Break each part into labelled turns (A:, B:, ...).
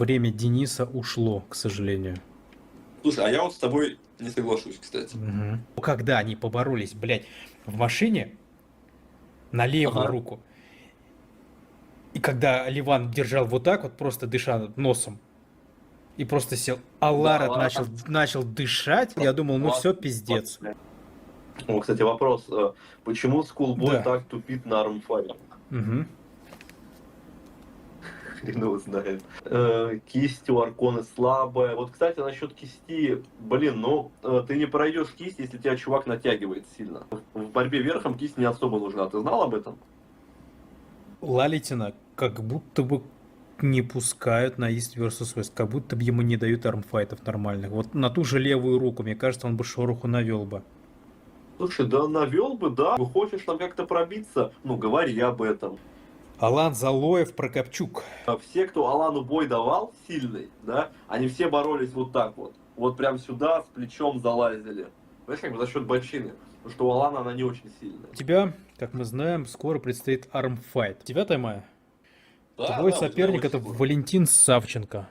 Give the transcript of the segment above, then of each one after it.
A: Время Дениса ушло, к сожалению.
B: Слушай, а я вот с тобой не соглашусь, кстати.
A: Мгм. Когда они поборолись, блядь, в машине на левую
B: Ага.
A: руку, и когда Ливан держал вот так вот, просто дыша носом, и просто сел, а
B: Да,
A: Ларат
B: ладно.
A: начал дышать, я думал, ну все, пиздец.
B: О, кстати, вопрос. Почему Скулбой
A: Да.
B: так тупит на армфайре?
A: Мгм.
B: Хрен его знает. Кисть у Арконы слабая. Вот, кстати, насчет кисти, блин, ну, ты не пройдешь кисть, если тебя чувак натягивает сильно. В борьбе верхом кисть не особо нужна. Ты знал об этом?
A: Лалитина как будто бы не пускают на East vs West, как будто бы ему не дают армфайтов нормальных. Вот на ту же левую руку, мне кажется, он бы шороху навел бы.
B: Слушай, да навел бы, да. Хочешь там как-то пробиться? Ну, говори об этом.
A: Алан Залоев, Прокопчук.
B: Все, кто Алану бой давал, сильный, да, они все боролись вот так вот. Вот прям сюда с плечом залазили. Понимаешь, как бы за счет бочины. Потому что у Алана она не очень сильная.
A: У тебя, как мы знаем, скоро предстоит армфайт. 9 мая.
B: Да,
A: Твой
B: да, у тебя
A: соперник
B: очень
A: это
B: скоро.
A: Валентин Савченко.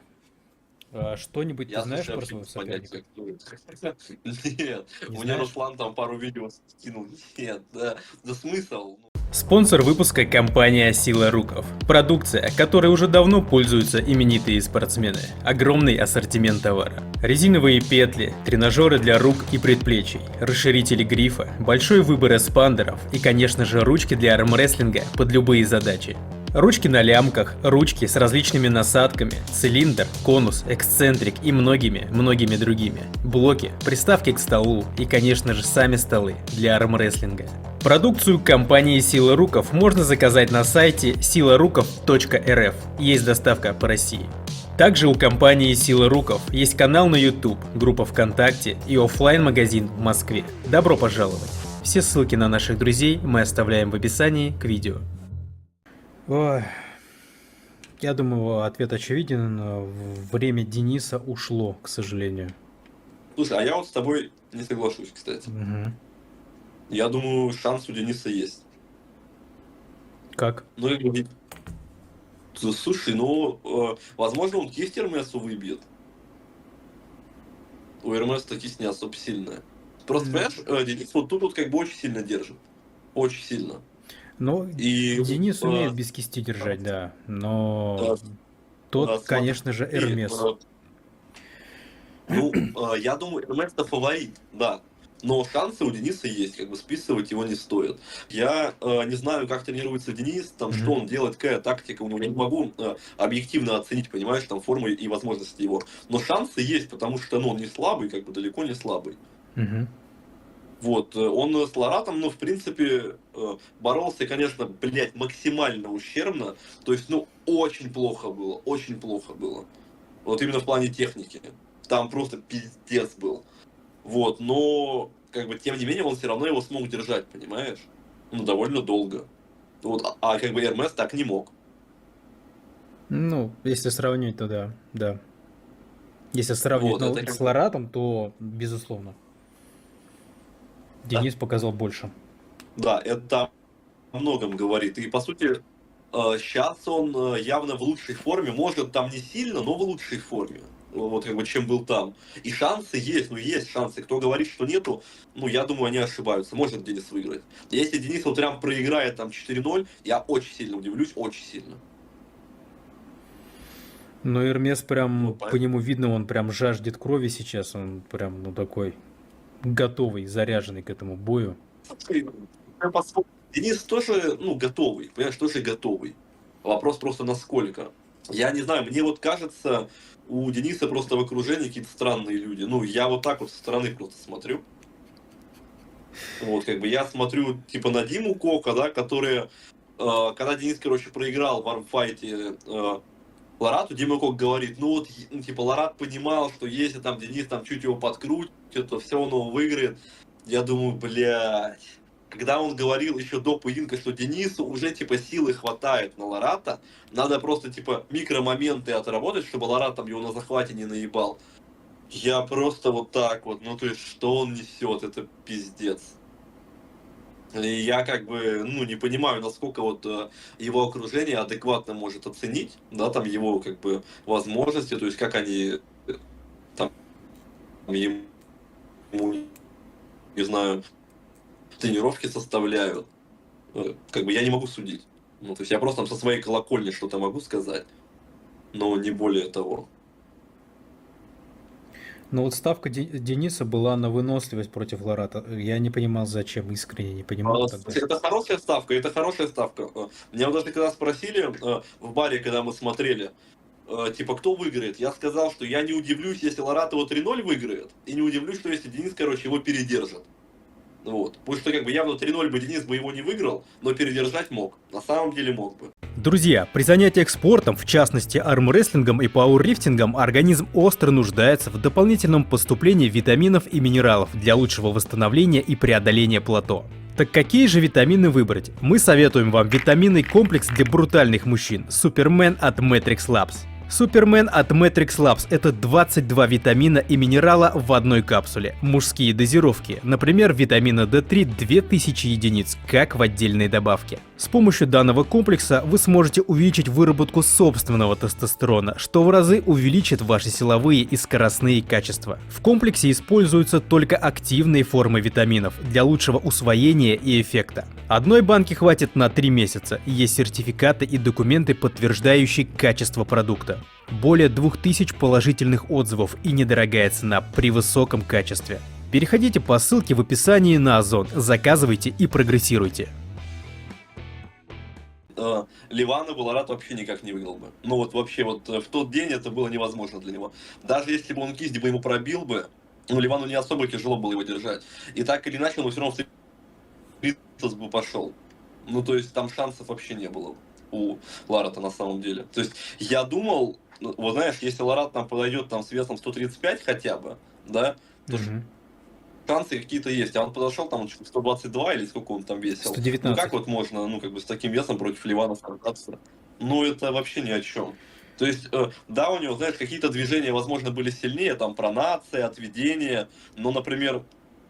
A: Что-нибудь ты
B: Я,
A: знаешь
B: слушай,
A: про
B: вообще
A: своего
B: без понятия,
A: соперника?
B: кто это. Нет,
A: Не
B: мне
A: знаешь?
B: Руслан там пару видео скинул. Нет, да, да смысл?
A: Спонсор выпуска — компания «Сила Руков». Продукция, которой уже давно пользуются именитые спортсмены. Огромный ассортимент товара. Резиновые петли, тренажеры для рук и предплечий, расширители грифа, большой выбор эспандеров и, конечно же, ручки для армрестлинга под любые задачи. Ручки на лямках, ручки с различными насадками, цилиндр, конус, эксцентрик и многими другими. Блоки, приставки к столу и, конечно же, сами столы для армрестлинга. Продукцию компании «Сила Руков» можно заказать на сайте silarukov.rf. Есть доставка по России. Также у компании «Сила Руков» есть канал на YouTube, группа ВКонтакте и оффлайн-магазин в Москве. Добро пожаловать! Все ссылки на наших друзей мы оставляем в описании к видео. Ой, я думаю, ответ очевиден. Время Дениса ушло, к сожалению.
B: Слушай, а я вот с тобой не соглашусь, кстати.
A: Мгм.
B: Я думаю, шанс у Дениса есть.
A: Как?
B: Ну, и слушай, ну, возможно, он кисть Эрмесу выбьет. У Эрмеса кисть не особо сильная. Просто,
A: М,
B: понимаешь, Денис вот тут вот как бы очень сильно держит. Очень сильно.
A: Ну,
B: И
A: Денис умеет
B: э,
A: без кисти держать, да. Но
B: э,
A: тот,
B: смотри,
A: конечно же, Эрмес.
B: ну, я думаю, Эрмес это фаворит, да. Но шансы у Дениса есть, как бы списывать его не стоит. Я не знаю, как тренируется Денис, там, что
A: Мгм.
B: он делает, какая тактика у него. Я не могу объективно оценить, понимаешь, там, форму и возможности его. Но шансы есть, потому что, ну, он не слабый, как бы далеко не слабый.
A: Мгм.
B: Вот, он с Ларатом, ну, в принципе, боролся, конечно, блядь, максимально ущербно. То есть, ну, очень плохо было, очень плохо было. Вот именно в плане техники. Там просто пиздец был. Вот, но, как бы, тем не менее, он все равно его смог держать, понимаешь? Ну, довольно долго. Вот, как бы Эрмес так не мог.
A: Ну, если сравнить, то да, да. Если сравнивать
B: Вот, это
A: с
B: как бы,
A: Ларатом, то, безусловно,
B: да,
A: Денис показал больше.
B: да, это о многом говорит. И, по сути, сейчас он явно в лучшей форме. Может, там не сильно, но в лучшей форме. Вот как бы чем был там. И шансы есть, ну есть шансы. Кто говорит, что нету, ну я думаю, они ошибаются. Может Денис выиграть. Если Денис вот прям проиграет там 4-0, я очень сильно удивлюсь, очень сильно.
A: Но Эрмес прям,
B: Вот,
A: по нему видно, он прям жаждет крови сейчас. Он прям, ну, такой готовый, заряженный к этому бою.
B: Денис тоже, ну, готовый, понимаешь, тоже готовый. Вопрос просто насколько. Я не знаю, мне вот кажется, у Дениса просто в окружении какие-то странные люди. Ну, я вот так вот со стороны просто смотрю. Вот, как бы я смотрю, типа, на Диму Кока, да, которые, когда Денис, короче, проиграл в армфайте Ларату, Дима Кок говорит, ну вот, ну, типа, Ларат понимал, что если там Денис там чуть его подкрутит, то все он его выиграет. Я думаю, блядь. Когда он говорил еще до поединка, что Денису уже, типа, силы хватает на Ларата, надо просто, типа, микромоменты отработать, чтобы Ларат там его на захвате не наебал. Я просто вот так вот, ну, то есть, что он несет, это пиздец. И я как бы, ну, не понимаю, насколько вот его окружение адекватно может оценить, да, там его как бы возможности, то есть как они там ему, не знаю, тренировки составляют. Как бы я не могу судить. Ну, то есть я просто там со своей колокольни что-то могу сказать, но не более того.
A: Но вот ставка Дениса была на выносливость против Ларата. Я не понимал, зачем, искренне не понимал тогда.
B: Слушай, это хорошая ставка, это хорошая ставка. Меня вот даже когда спросили в баре, когда мы смотрели, типа, кто выиграет, я сказал, что я не удивлюсь, если Ларат его 3-0 выиграет, и не удивлюсь, что если Денис, короче, его передержит. Вот. Потому что как бы явно 3-0 бы Денис бы его не выиграл, но передержать мог. На самом деле мог бы.
A: Друзья, при занятиях спортом, в частности армрестлингом и пауэрлифтингом, организм остро нуждается в дополнительном поступлении витаминов и минералов для лучшего восстановления и преодоления плато. Так какие же витамины выбрать? Мы советуем вам витаминный комплекс для брутальных мужчин Супермен от Matrix Labs. Супермен от Matrix Labs – это 22 витамина и минерала в одной капсуле. Мужские дозировки, например, витамина D3 2000 единиц, как в отдельной добавке. С помощью данного комплекса вы сможете увеличить выработку собственного тестостерона, что в разы увеличит ваши силовые и скоростные качества. В комплексе используются только активные формы витаминов для лучшего усвоения и эффекта. Одной банки хватит на 3 месяца, есть сертификаты и документы, подтверждающие качество продукта. Более 2000 положительных отзывов и недорогая цена при высоком качестве. Переходите по ссылке в описании на Озон, заказывайте и прогрессируйте.
B: Ливана Буларат вообще никак не выиграл бы. Ну вот вообще вот в тот день это было невозможно для него. Даже если бы он кисть бы ему пробил бы, ну Ливану не особо тяжело было его держать. И так или иначе он все равно в бы пошел. Ну то есть там шансов вообще не было у Ларата на самом деле. То есть я думал, ну, вот знаешь, если Ларат там подойдет там с весом 135 хотя бы, да, то шансы какие-то есть. А он подошел там 122 или сколько он там весил.
A: 119.
B: Ну как вот можно, ну как бы с таким весом против Ливана сражаться? Ну это вообще ни о чем. То есть, да, у него, знаешь, какие-то движения, возможно, были сильнее, там, пронация, отведение, но, например,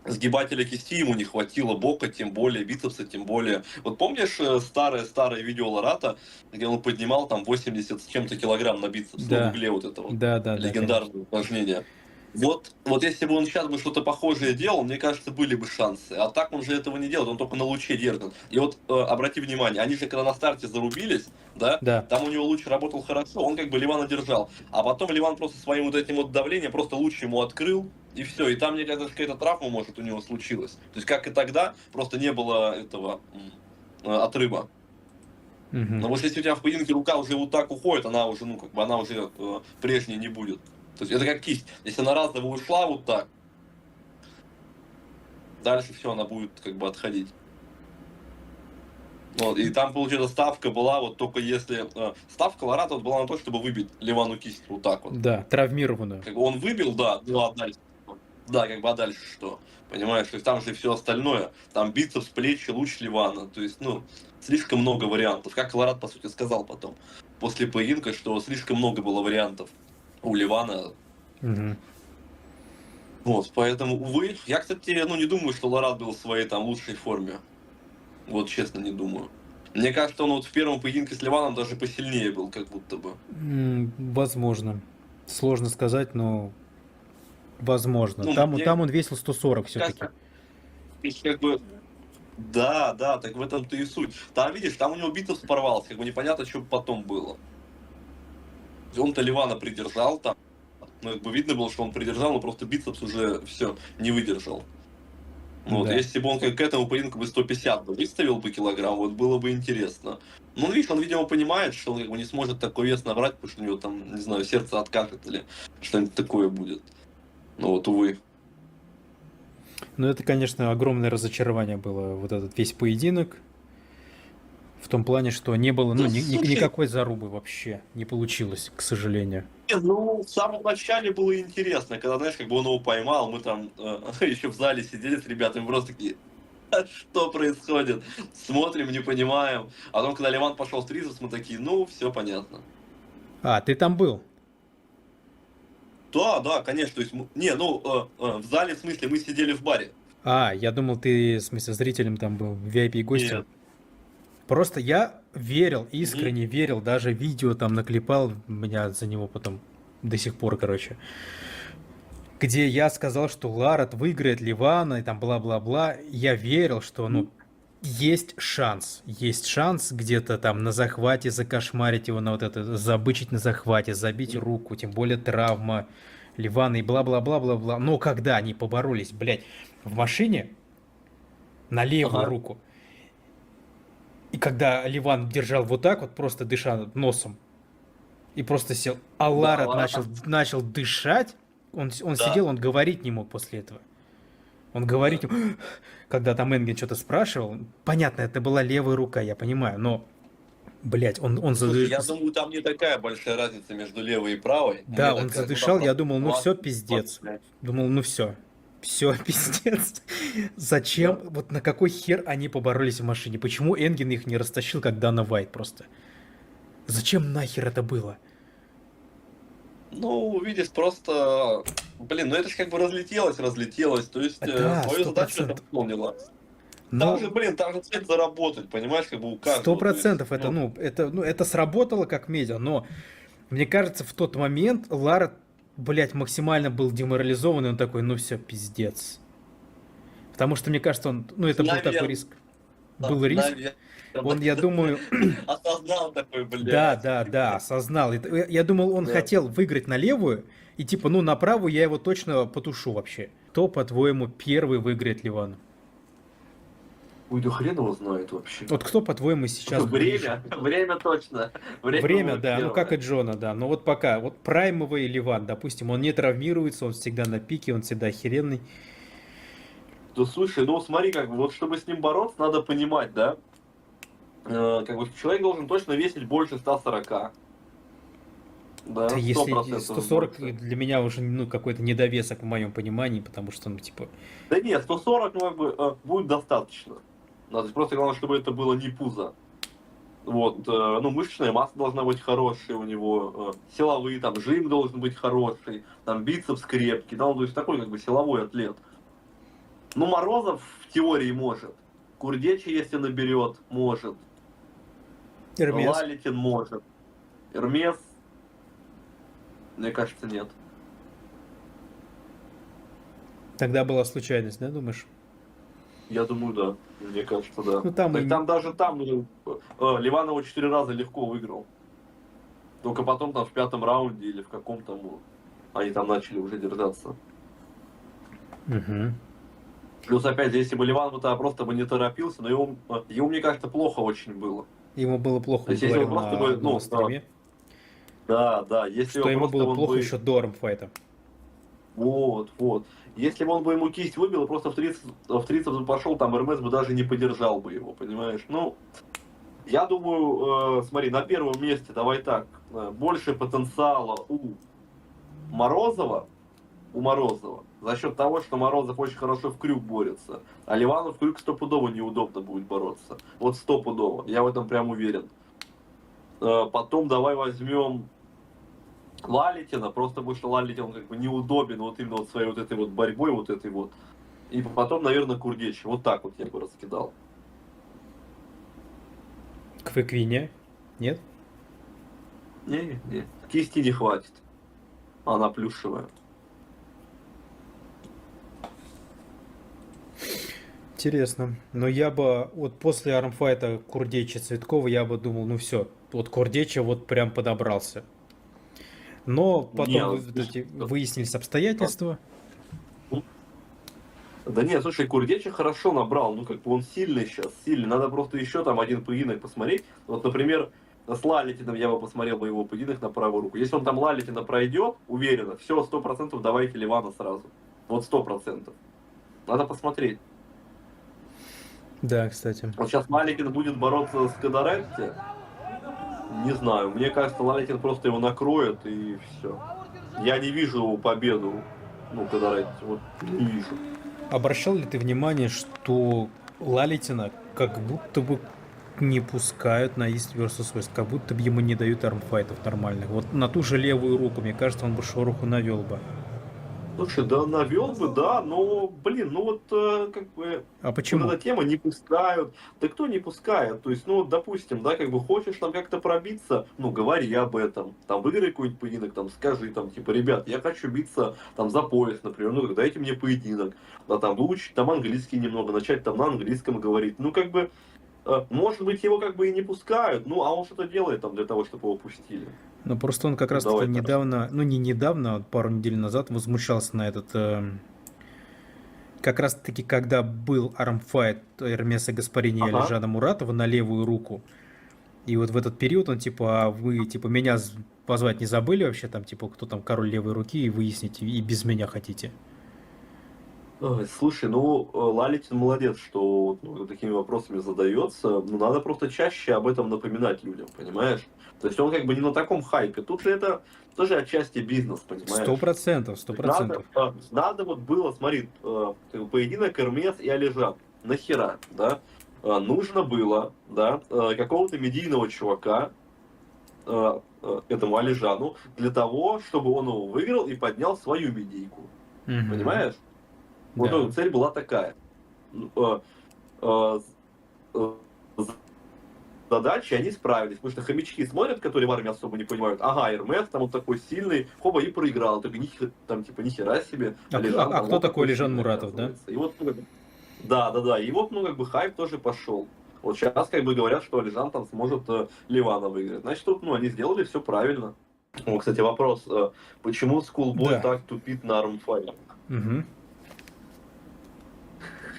B: сгибателя кисти ему не хватило, бока, тем более, бицепса, тем более. Вот помнишь старое видео Ларата, где он поднимал там 80 с чем-то килограмм на бицепс,
A: Да.
B: на угле вот это вот
A: Да,
B: легендарное упражнение. Вот если бы он сейчас бы что-то похожее делал, мне кажется, были бы шансы. А так он же этого не делает, он только на луче держит. И вот обрати внимание, они же когда на старте зарубились, да,
A: Да.
B: там у него луч работал хорошо, он как бы Ливана держал. А потом Ливан просто своим вот этим вот давлением просто луч ему открыл, и все. И там, мне кажется, какая-то травма, может, у него случилась. То есть, как и тогда, просто не было этого отрыва. Но вот если у тебя в поединке рука уже вот так уходит, она уже, ну, как бы, она уже прежней не будет. То есть это как кисть. Если она разово ушла вот так, дальше все, она будет как бы отходить. Вот, и там, получается, ставка была вот только если... ставка Ларата вот была на то, чтобы выбить Ливану кисть вот так вот.
A: Да, травмированную.
B: Как бы он выбил, да, ну а дальше что? Да, как бы а дальше что? Понимаешь, то есть там же все остальное. Там бицепс, плечи, луч Ливана. То есть, ну, слишком много вариантов. Как Ларат, по сути, сказал потом, после поединка, что слишком много было вариантов у Ливана. Вот, поэтому, увы, я, кстати, ну, не думаю, что Ларат был в своей там лучшей форме. Вот, честно, не думаю. Мне кажется, он вот в первом поединке с Ливаном даже посильнее был, как будто бы.
A: Возможно. Сложно сказать, но возможно.
B: Ну,
A: Там он весил 140 все-таки.
B: Как бы, да, так в этом-то и суть. Там, видишь, там у него бицепс порвался, как бы непонятно, что потом было. Он-то Ливана придержал там. Ну, как бы видно было, что он придержал, но просто бицепс уже все не выдержал. Вот,
A: Да.
B: если бы он к этому поединку бы 150 бы выставил бы килограмм, вот было бы интересно. Ну, видишь, он, видимо, понимает, что он как бы не сможет такой вес набрать, потому что у него там, не знаю, сердце откажет или что-нибудь такое будет. Ну вот, увы.
A: Ну, это, конечно, огромное разочарование было, вот этот весь поединок. В том плане, что не было, ну,
B: Ну, слушай,
A: никакой зарубы вообще не получилось, к сожалению.
B: ну, в самом начале было интересно, когда, знаешь, как бы он его поймал, мы там еще в зале сидели с ребятами, просто такие, что происходит? Смотрим, не понимаем. А потом, когда Ливан пошел в трицепс, мы такие, ну, все понятно.
A: А, ты там был?
B: Да, конечно, то есть, не, ну, в зале, в смысле, мы сидели в баре.
A: А, я думал, ты, в смысле, зрителем там был, VIP-гостем.
B: Нет.
A: Просто я верил,
B: Мгм.
A: искренне верил, даже видео там наклепал, меня за него потом до сих пор, короче, где я сказал, что Ларат выиграет Ливана и там бла-бла-бла. Я верил, что, ну, есть шанс где-то там на захвате закошмарить его, на вот это, забычить на захвате, забить руку, тем более травма Ливана и бла-бла-бла-бла-бла. Но когда они поборолись, блядь, в машине на левую
B: Ага.
A: руку, и когда Ливан держал вот так вот, просто дыша носом, и просто сел, а
B: Да,
A: Ларат
B: Лара.
A: начал дышать, он
B: Да.
A: сидел, он говорить не мог после этого. Он говорить,
B: Да.
A: когда там Энген что-то спрашивал, понятно, это была левая рука, я понимаю, но, блядь, он
B: Ну, слушай, я думаю, там не такая большая разница между левой и правой.
A: да,
B: Мне
A: он
B: так кажется, ну там
A: задышал, я
B: просто
A: думал, ну все, пиздец.
B: 25.
A: Думал, ну все, все, пиздец. Зачем,
B: Да.
A: вот на какой хер они поборолись в машине? Почему Энген их не растащил, как Дана Вайт просто? Зачем нахер это было?
B: Ну, видишь, просто, блин, ну это же как бы разлетелось, то есть
A: Да,
B: свою
A: сто
B: задачу это
A: процентов.
B: выполнила. Там же,
A: Но
B: блин, там же цель заработать, понимаешь, как бы у
A: сто
B: каждого, то есть,
A: процентов это,
B: ну,
A: это сработало как медиа, но мне кажется, в тот момент Лара, блядь, максимально был деморализован, и он такой, ну все, пиздец. Потому что, мне кажется, он, ну это был такой
B: наверное,
A: риск. Был риск.
B: наверное,
A: Он, я думаю,
B: осознал такой,
A: да,
B: блядь,
A: да, да, осознал. Я думал, он
B: да.
A: хотел выиграть на левую, и типа, ну на правую я его точно потушу вообще. Кто, по-твоему, первый выиграет Ливан?
B: Ой, да хрен его знает вообще.
A: Вот кто, по-твоему, сейчас ближе?
B: Время точно, время
A: Время,
B: будет
A: да, ну как и
B: первое.
A: Джона, да. Но вот пока, вот праймовый Ливан, допустим, он не травмируется, он всегда на пике, он всегда охеренный.
B: Да слушай, ну смотри, как бы, вот чтобы с ним бороться, надо понимать, да, как бы человек должен точно весить больше 140.
A: Да,
B: Да, сто
A: если
B: процентов
A: 140
B: больше.
A: для меня уже, ну, какой-то недовесок в моем понимании, потому что, ну, типа,
B: Да нет, 140, ну, как бы, будет достаточно. Надо просто главное, чтобы это было не пузо. Вот, ну, мышечная масса должна быть хорошая у него, силовые, там, жим должен быть хороший, там, бицепс крепкий, да, он, то есть, такой, как бы, силовой атлет. Ну, Морозов в теории может. Курдечи, если наберет, может.
A: Эрмес.
B: Лалитин может. Эрмес, мне кажется, нет.
A: Тогда была случайность, да, думаешь?
B: Я думаю, да. Мне кажется, да.
A: Ну, там
B: Так
A: и...
B: там даже там, ну, Ливанова 4 раза легко выиграл. Только потом там в 5-м раунде или в каком-то они там начали уже держаться.
A: Мгм.
B: Плюс, опять же, если бы Ливан бы просто бы не торопился, но ему, мне кажется, плохо очень было.
A: Ему было плохо,
B: То
A: он
B: есть, если
A: говорил
B: он просто
A: на
B: бы,
A: одном
B: ну,
A: стриме,
B: да, да, если
A: что
B: он
A: ему
B: просто
A: было
B: он
A: плохо
B: бы,
A: еще до армфайта.
B: вот. Если бы он бы ему кисть выбил, и просто в трицепс бы пошел, там РМС бы даже не поддержал бы его, понимаешь? Ну, я думаю, смотри, на первом месте, давай так, больше потенциала Морозова, у Морозова, за счет того, что Морозов очень хорошо в крюк борется, а Ливану в крюк стопудово неудобно будет бороться. Вот стопудово, я в этом прям уверен. Потом давай возьмем Лалитина, просто потому что Лалитин он как бы неудобен вот именно вот своей вот этой вот борьбой, вот этой вот. И потом, наверное, Курдечи. Вот так вот я бы раскидал.
A: Квиквине? Нет?
B: Не, кисти не хватит. Она плюшевая.
A: Интересно. Но я бы, вот после армфайта Курдечи Цветкова, я бы думал, ну все, вот Курдечи вот прям подобрался. Но
B: Не,
A: потом
B: ну,
A: вот
B: слушай,
A: эти выяснились обстоятельства.
B: да нет, слушай, Курдечи хорошо набрал, ну как бы он сильный сейчас, сильный. Надо просто еще там один поединок посмотреть. Вот, например, с Лалитином я бы посмотрел бы его поединок на правую руку. Если он там Лалитина пройдет, уверенно, все, 100% давайте Ливана сразу. Вот 100%. Надо посмотреть.
A: Да, кстати.
B: Вот сейчас Лалитин будет бороться с Кадаретти. Не знаю, мне кажется, Лалитин просто его накроет и все. Я не вижу победу, ну, Кадаретти, вот не вижу.
A: Обращал ли ты внимание, что Лалитина как будто бы не пускают на East vs West, как будто бы ему не дают армфайтов нормальных. Вот на ту же левую руку, мне кажется, он бы шороху навел бы.
B: Слушай, да навел бы, да, но, блин, ну вот как бы
A: А
B: вот
A: почему?
B: эта тема не пускают. Да кто не пускает? То есть, ну, допустим, да, как бы хочешь там как-то пробиться, ну, говори об этом. Там выиграй какой-нибудь поединок, там скажи, там, типа, ребят, я хочу биться там за пояс, например, ну, дайте мне поединок. Да, там, выучить там английский немного, начать там на английском говорить. Ну, как бы, может быть, его как бы и не пускают, ну, а он что-то делает там для того, чтобы его пустили.
A: Ну, просто он как
B: Ну,
A: раз-таки
B: давай так.
A: недавно, ну не недавно, а пару недель назад возмущался на этот, как раз-таки когда был армфайт Эрмеса Гаспарини и
B: Ага.
A: Алижана Муратова на левую руку. И вот в этот период он типа, а вы типа меня позвать не забыли вообще, там типа, кто там король левой руки, и выяснить, и без меня хотите.
B: Ой, слушай, ну, Лалитин молодец, что вот, ну, такими вопросами задается. Ну, надо просто чаще об этом напоминать людям, понимаешь? То есть он как бы не на таком хайпе. Тут же это тоже отчасти бизнес,
A: Сто
B: понимаешь?
A: процентов,
B: То
A: сто
B: есть надо,
A: процентов.
B: надо вот было, смотри, как бы поединок Эрмес и Алижан. Нахера, да? Нужно было, да, какого-то медийного чувака, этому Алижану, для того, чтобы он его выиграл и поднял свою медийку.
A: Мгм.
B: Понимаешь? Вот
A: Да.
B: цель была такая. э, э, э, задачи, они справились. Потому что хомячки смотрят, которые в армии особо не понимают, ага, Эрмес там он такой сильный, хоба, и проиграл. Так там типа нихера себе, Алижан
A: А
B: там
A: кто
B: вот
A: такой
B: какой
A: Алижан
B: сильный
A: Муратов, да?
B: оказывается. И вот, ну, да, да, да. И вот, ну, как бы хайп тоже пошел. Вот сейчас как бы говорят, что Алижан там сможет Ливана выиграть. Значит, тут, ну, они сделали все правильно. О, кстати, вопрос. Почему Скулбой
A: Да.
B: так тупит на армфайре?
A: Мгм.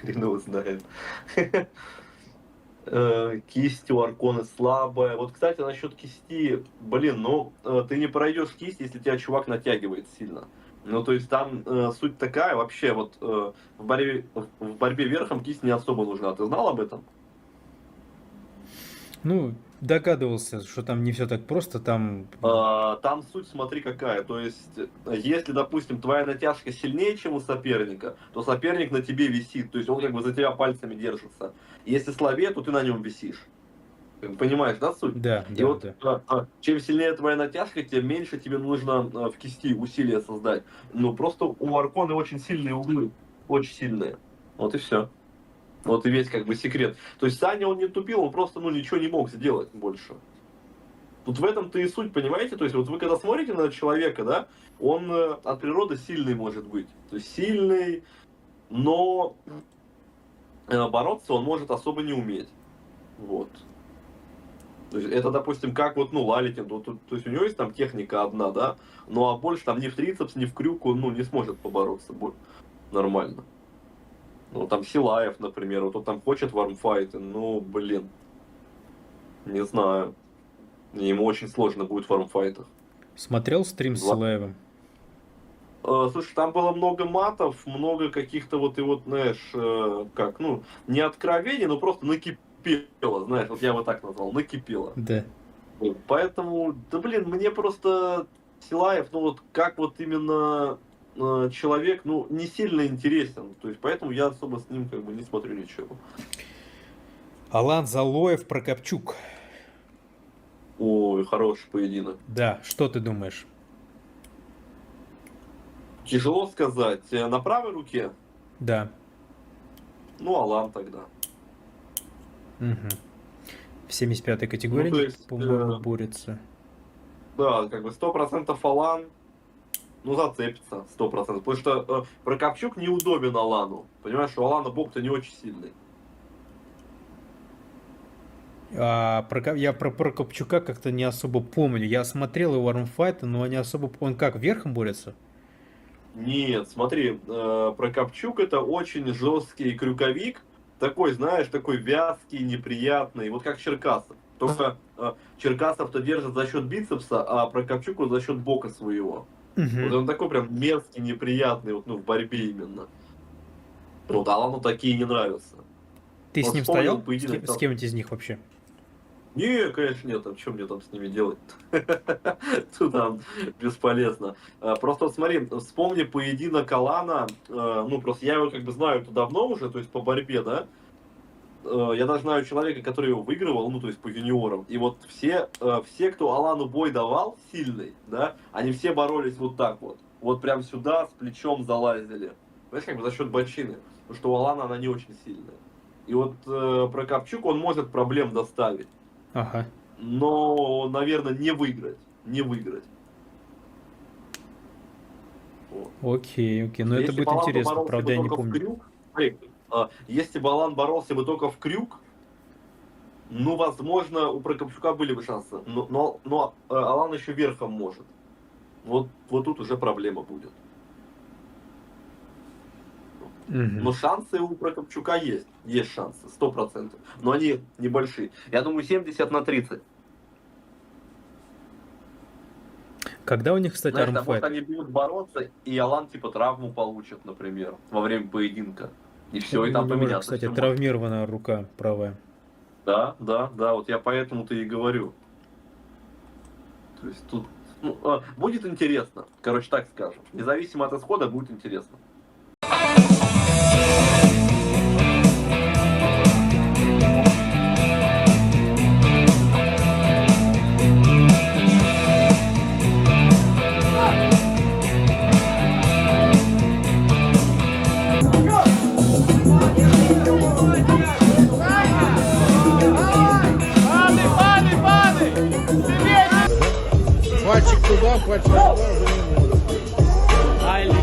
B: Хрен его знает. Кисть у Арконы слабая. Вот, кстати, насчет кисти, блин, ну, ты не пройдешь кисть, если тебя чувак натягивает сильно. Ну, то есть там суть такая, вообще, вот в борьбе верхом кисть не особо нужна. Ты знал об этом?
A: Ну, догадывался, что там не все так просто, там...
B: Там суть, смотри, какая. То есть, если, допустим, твоя натяжка сильнее, чем у соперника, то соперник на тебе висит. То есть он как бы за тебя пальцами держится. Если слабее, то ты на нем висишь. Понимаешь, да, суть?
A: Да,
B: И
A: да,
B: вот
A: да.
B: чем сильнее твоя натяжка, тем меньше тебе нужно в кисти усилия создать. Ну, просто у Арконы очень сильные углы. Очень сильные. Вот и все. Вот и весь как бы секрет. То есть Саня, он не тупил, он просто, ну, ничего не мог сделать больше. Тут в этом-то и суть, понимаете? То есть вот вы когда смотрите на человека, да, он от природы сильный может быть. То есть сильный, но бороться он может особо не уметь. Вот. То есть это, допустим, как вот, ну, Лалитин, то есть у него есть там техника одна, да, ну а больше там ни в трицепс, ни в крюк он, ну, не сможет побороться нормально. Ну, там Силаев, например, вот он там хочет вармфайты, ну, блин, не знаю. Ему очень сложно будет в вармфайтах.
A: Смотрел стрим с Силаевым?
B: Слушай, там было много матов, много каких-то вот, и вот, знаешь, как, ну, не откровений, но просто накипело, знаешь, вот я вот так назвал, накипело.
A: Да.
B: Поэтому, да блин, мне просто Силаев, ну вот как вот именно человек, ну, не сильно интересен. То есть поэтому я особо с ним как бы не смотрю ничего.
A: Алан Залоев, Прокопчук.
B: Ой, хороший поединок.
A: Да, что ты думаешь?
B: Тяжело сказать. На правой руке?
A: Да.
B: Ну, Алан тогда.
A: Мгм. В 75-й
B: Ну,
A: категории
B: то
A: они,
B: есть,
A: по-моему, борются.
B: да, как бы 100% Алан, ну, зацепится 100%. Потому что Прокопчук неудобен Алану. Понимаешь, у Алана бок-то не очень сильный.
A: Я про Прокопчука как-то не особо помню. Я смотрел его Армфайта, но не особо... Он как, верхом борется?
B: Нет, смотри, Прокопчук это очень жесткий крюковик, такой, знаешь, такой вязкий, неприятный, вот как Черкасов. Только Черкасов-то держит за счет бицепса, а Прокопчук вот за счет бока своего. Вот
A: Угу.
B: он такой прям мерзкий, неприятный, вот, ну, в борьбе именно. Вот Алану такие не нравятся.
A: Ты с
B: Вот
A: ним
B: вспомнил
A: стоял?
B: поединок
A: С
B: там.
A: кем-нибудь из них вообще?
B: Не, конечно, нет, а что мне там с ними делать? Тут там бесполезно. Просто вот смотри, вспомни поединок Алана, ну просто я его как бы знаю давно уже, то есть по борьбе, да, я даже знаю человека, который его выигрывал, ну то есть по юниорам, и вот все, кто Алану бой давал, сильный, да, они все боролись вот так вот. вот прям сюда с плечом залазили. Понимаешь, как бы за счет бочины. Потому что у Алана она не очень сильная. И вот Прокопчук, он может проблем доставить.
A: Ага.
B: Но, наверное, не выиграть. Не выиграть. Вот.
A: Окей, окей. Но это
B: Если
A: будет
B: Балан
A: интересно,
B: боролся
A: правда,
B: бы
A: я не
B: только в
A: помню.
B: крюк, если Балан боролся бы только в крюк, ну, возможно, у Прокопчука были бы шансы. Но Алан еще верхом может. Вот тут уже проблема будет.
A: Мгм.
B: Но шансы у Прокопчука есть. Есть шансы, 100%. Но они небольшие. Я думаю, 70-30.
A: Когда у них, кстати,
B: Знаешь, там, может,
A: армфайт?
B: они будут бороться, и Алан типа травму получит, например, во время поединка. И все, и там
A: У него же,
B: поменяться.
A: кстати,
B: всё может.
A: травмирована рука правая.
B: Да, вот я поэтому-то и говорю. То есть тут будет интересно. Короче, так скажем. Независимо от исхода, будет интересно.
C: Пальчик туда, пальчик туда, уже не может.